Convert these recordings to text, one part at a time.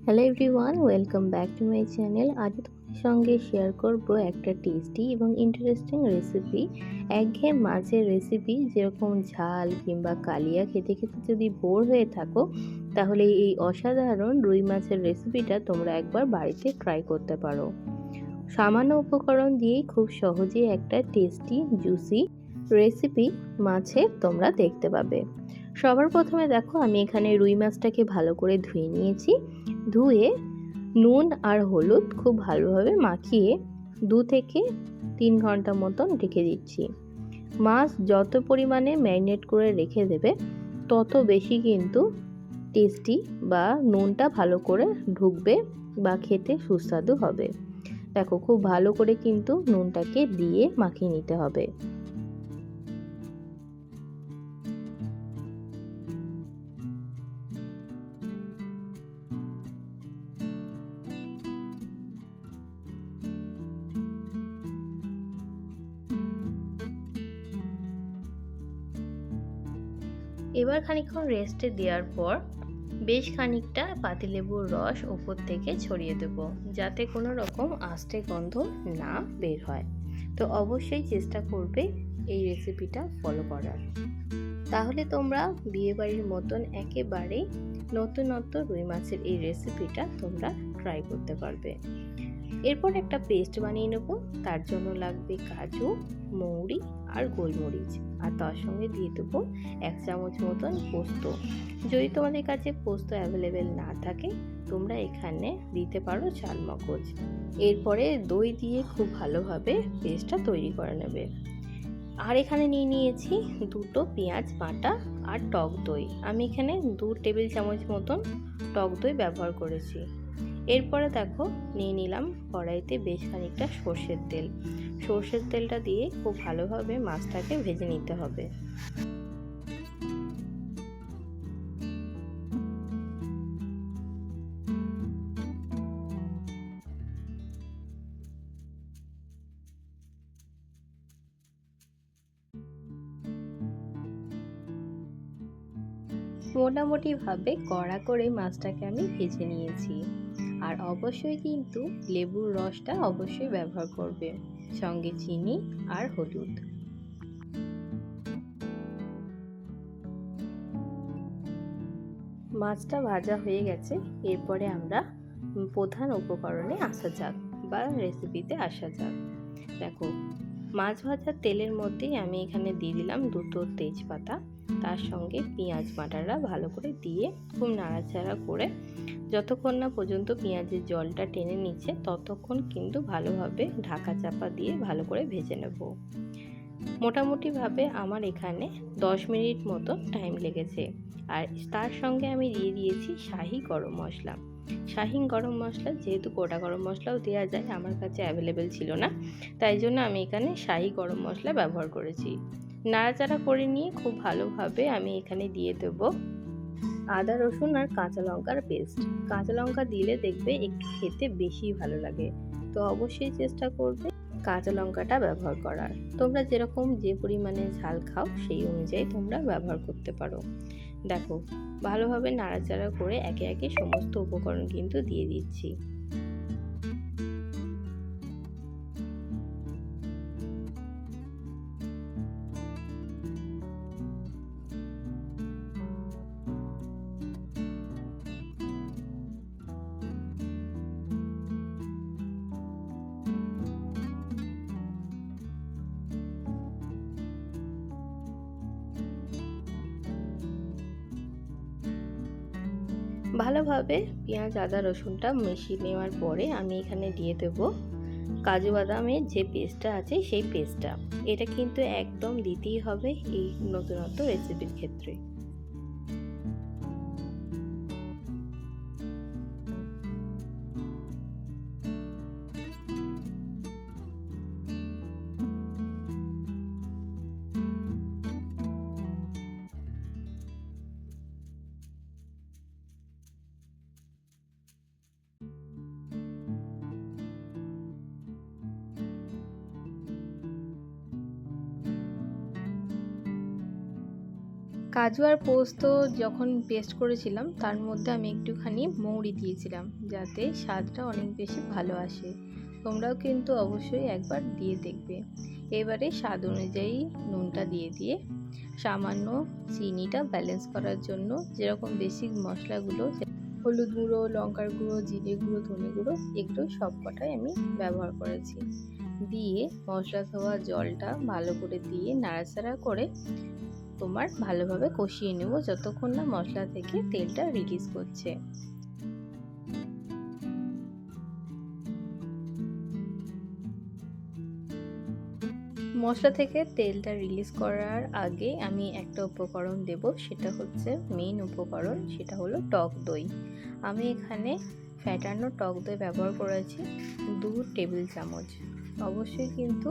Hello everyone, welcome back to my channel. আজ তোমাদের সঙ্গে শেয়ার করব একটা টেস্টি এবং ইন্টারেস্টিং রেসিপি। একঘেয়ে মাছের রেসিপি, যেরকম ঝাল কিংবা কালিয়া খেতে খেতে যদি বোর হয়ে থাকো, তাহলে এই অসাধারণ রুই মাছের রেসিপিটা তোমরা একবার বাড়িতে ট্রাই করতে পারো। সামান্য উপকরণ দিয়েই খুব সহজেই একটা টেস্টি জুসি রেসিপি মাছের তোমরা দেখতে পাবে। সবার প্রথমে দেখো, আমি এখানে রুই মাছটাকে ভালো করে ধুয়ে নিয়েছি। ধুয়ে নুন আর হলুদ খুব ভালোভাবে মাখিয়ে 2 থেকে 3 ঘন্টা মতন রেখে দিচ্ছি। মাছ যত পরিমাণে ম্যারিনেট করে রেখে দেবে, তত বেশি কিন্তু টেস্টি বা নুনটা ভালো করে ঢুকবে বা খেতে সুস্বাদু হবে। দেখো, খুব ভালো করে কিন্তু নুনটাকে দিয়ে মাখিয়ে নিতে হবে। এবার খানিকক্ষণ রেস্টে দেওয়ার পর বেশ খানিকটা পাতিলেবুর রস ওপর থেকে ছড়িয়ে দেবো, যাতে কোনো রকম আষ্টে গন্ধ না বের হয়। তো অবশ্যই চেষ্টা করবে এই রেসিপিটা ফলো করার, তাহলে তোমরা বিয়েবাড়ির মতন একেবারে নতুনত্ব রুই মাছের এই রেসিপিটা তোমরা ট্রাই করতে পারবে। এরপর একটা পেস্ট বানিয়ে নেব। তার জন্য লাগবে কাজু, মৌরি আর গোলমরিচ, আর তার সঙ্গে দিয়ে দেবো 1 চামচ মতন পোস্ত। যদি তোমাদের কাছে পোস্ত অ্যাভেলেবেল না থাকে, তোমরা এখানে দিতে পারো চালমগজ। এরপরে দই দিয়ে খুব ভালোভাবে পেস্টটা তৈরি করে নেবে। আর এখানে নিয়ে নিয়েছি 2টো পেঁয়াজ বাটা আর টক দই। আমি এখানে 2 টেবিল চামচ মতন টক দই ব্যবহার করেছি। এরপরে দেখো, নিয়ে নিলাম কড়াইতে বেশ খানিকটা সর্ষের তেল। সর্ষের তেলটা দিয়ে খুব ভালোভাবে মাছটাকে ভেজে নিতে হবে। মোটামুটিভাবে কড়া করে মাছটাকে আমি ভেজে নিয়েছি। আর অবশ্যই কিন্তু লেবুর রসটা অবশ্যই ব্যবহার করবে, সঙ্গে চিনি আর হলুদ। মাছটা ভাজা হয়ে গেছে। এরপরে আমরা প্রধান উপকরণে আসা যাক বা রেসিপিতে আসা যাক। দেখো, মাছ ভাজার তেলের মধ্যেই আমি এখানে দিয়ে দিলাম 2টো তেজপাতা। তার সঙ্গে পেঁয়াজ বাটাটা ভালো করে দিয়ে খুব নাড়াচাড়া করে যতক্ষণ না পর্যন্ত পেঁয়াজের জলটা টেনে নিচ্ছে, ততক্ষণ কিন্তু ভালোভাবে ঢাকা চাপা দিয়ে ভালো করে ভেজে নেব। মোটামুটিভাবে আমার এখানে 10 মিনিট মতো টাইম লেগেছে। আর তার সঙ্গে আমি দিয়ে দিয়েছি শাহি গরম মশলা। শাহি গরম মশলা, যেহেতু গোটা গরম মশলাও দেওয়া যায়, আমার কাছে অ্যাভেলেবেল ছিল না, তাই জন্য আমি এখানে শাহি গরম মশলা ব্যবহার করেছি। নাড়াচাড়া করে নিয়ে খুব ভালোভাবে আমি এখানে দিয়ে দেবো আদা রসুন আর কাঁচা লঙ্কার পেস্ট। কাঁচা লঙ্কা দিলে দেখবে একটু খেতে বেশি ভালো লাগে, তো অবশ্যই চেষ্টা করবে কাঁচা লঙ্কাটা ব্যবহার করার। তোমরা যেরকম যে পরিমাণে ঝাল খাও সেই অনুযায়ী তোমরা ব্যবহার করতে পারো। দেখো, ভালোভাবে নাড়াচাড়া করে একে একে সমস্ত উপকরণ কিন্তু দিয়ে দিচ্ছি। ভালোভাবে পেঁয়াজ আদা রসুনটা মিশিয়ে নেওয়ার পরে আমি এখানে দিয়ে দেব কাজু বাদামের যে পেস্টটা আছে সেই পেস্টটা। এটা কিন্তু একদম দিতেই হবে এই নতুনত্ব রেসিপির ক্ষেত্রে। কাজু আর পোস্ত যখন পেস্ট করেছিলাম তার মধ্যে আমি একটুখানি মৌরি দিয়েছিলাম, যাতে স্বাদটা অনেক বেশি ভালো আসে। তোমরাও কিন্তু অবশ্যই একবার দিয়ে দেখবে। এবারে স্বাদ অনুযায়ী নুনটা দিয়ে সামান্য চিনিটা ব্যালেন্স করার জন্য যেরকম বেসিক মশলাগুলো, হলুদ গুঁড়ো, লঙ্কার গুঁড়ো, জিরে গুঁড়ো, ধনে গুঁড়ো, এগুলো সব কটাই আমি ব্যবহার করেছি। দিয়ে মশলা ধোয়া জলটা ভালো করে দিয়ে নাড়াচাড়া করে তোমার ভালোভাবে কষিয়ে নেব যতক্ষণ না মশলা থেকে তেলটা রিলিজ করছে। মশলা থেকে তেলটা রিলিজ করার আগে আমি একটা উপকরণ দেব, সেটা হচ্ছে মেইন উপকরণ, সেটা হলো টক দই। আমি এখানে ফ্যাটানো টক দই ব্যবহার করেছি 2 টেবিল চামচ। অবশ্যই কিন্তু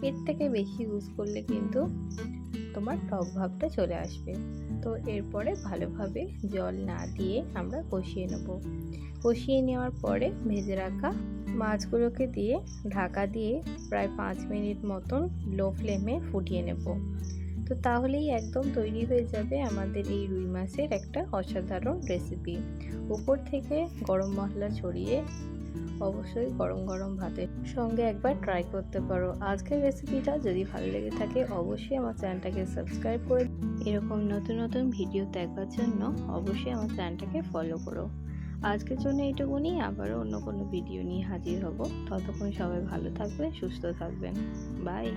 এর থেকে বেশি ইউজ করলে কিন্তু তোমার টক ভাবটা চলে আসবে। তো এরপরে ভালোভাবে জল না দিয়ে আমরা কষিয়ে নেব। কষিয়ে নেওয়ার পরে ভেজে রাখা মাছগুলোকে দিয়ে ঢাকা দিয়ে প্রায় 5 মিনিট মতন লো ফ্লেমে ফুটিয়ে নেব। তো তাহলেই একদম তৈরি হয়ে যাবে আমাদের এই রুই মাছের একটা অসাধারণ রেসিপি। উপর থেকে গরম মশলা ছড়িয়ে অবশ্যই গরম গরম ভাতের সঙ্গে একবার ট্রাই করতে পারো। আজকের রেসিপিটা যদি ভালো লেগে থাকে অবশ্যই আমার চ্যানেলটাকে সাবস্ক্রাইব করে এরকম নতুন নতুন ভিডিও দেখার জন্য অবশ্যই আমার চ্যানেলটাকে ফলো করো। আজকের জন্য এইটুকুনি, আবারও অন্য কোনো ভিডিও নিয়ে হাজির হব। ততক্ষণ সবাই ভালো থাকবেন, সুস্থ থাকবেন। বাই।